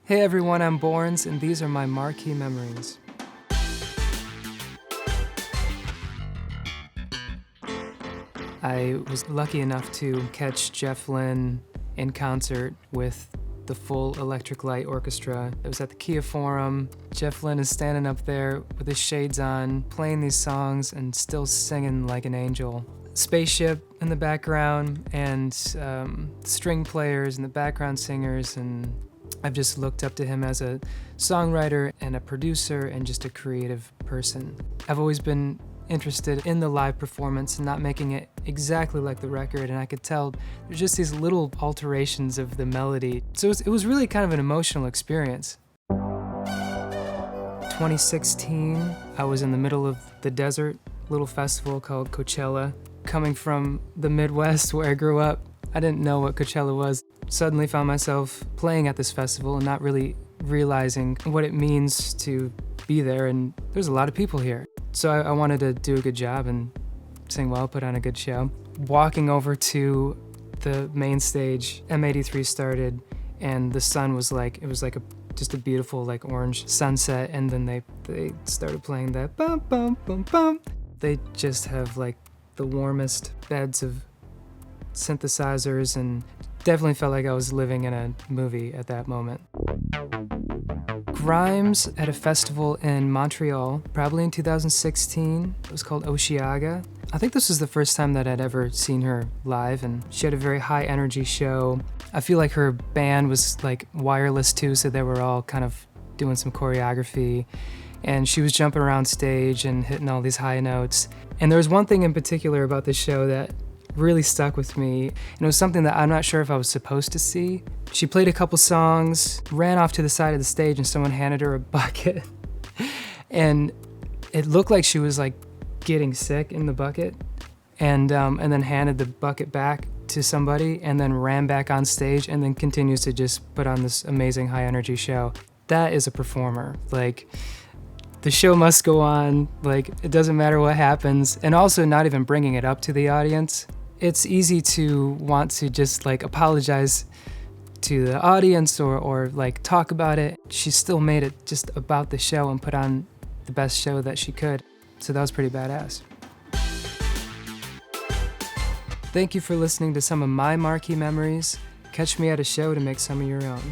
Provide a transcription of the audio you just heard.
Hey everyone, I'm BØRNS, and these are my Marquee memories. I was lucky enough to catch Jeff Lynne in concert with the full Electric Light Orchestra. It was at the Kia Forum. Jeff Lynne is standing up there with his shades on, playing these songs and still singing like an angel. Spaceship in the background and string players and the background singers, and I've just looked up to him as a songwriter and a producer and just a creative person. I've always been interested in the live performance and not making it exactly like the record, and I could tell there's just these little alterations of the melody. So it was really kind of an emotional experience. 2016, I was in the middle of the desert, little festival called Coachella. Coming from the Midwest where I grew up, I didn't know what Coachella was. Suddenly found myself playing at this festival and not really realizing what it means to be there, and there's a lot of people here. So I wanted to do a good job and sing well, put on a good show. Walking over to the main stage, M83 started, and the sun was like, it was like just a beautiful like orange sunset, and then they started playing that bum bum bum bum. They just have like the warmest beds of synthesizers, and definitely felt like I was living in a movie at that moment. Grimes at a festival in Montreal, probably in 2016. It was called Oceaga. I think this was the first time that I'd ever seen her live, and she had a very high energy show. I feel like her band was like wireless too, so they were all kind of doing some choreography, and she was jumping around stage and hitting all these high notes. And there was one thing in particular about this show that really stuck with me, and it was something that I'm not sure if I was supposed to see. She played a couple songs, ran off to the side of the stage, and someone handed her a bucket. And it looked like she was like getting sick in the bucket, and then handed the bucket back to somebody, and then ran back on stage, and then continues to just put on this amazing high energy show. That is a performer. Like, the show must go on, like it doesn't matter what happens, and also not even bringing it up to the audience. It's easy to want to just like apologize to the audience or like talk about it. She still made it just about the show and put on the best show that she could. So that was pretty badass. Thank you for listening to some of my Marquee memories. Catch me at a show to make some of your own.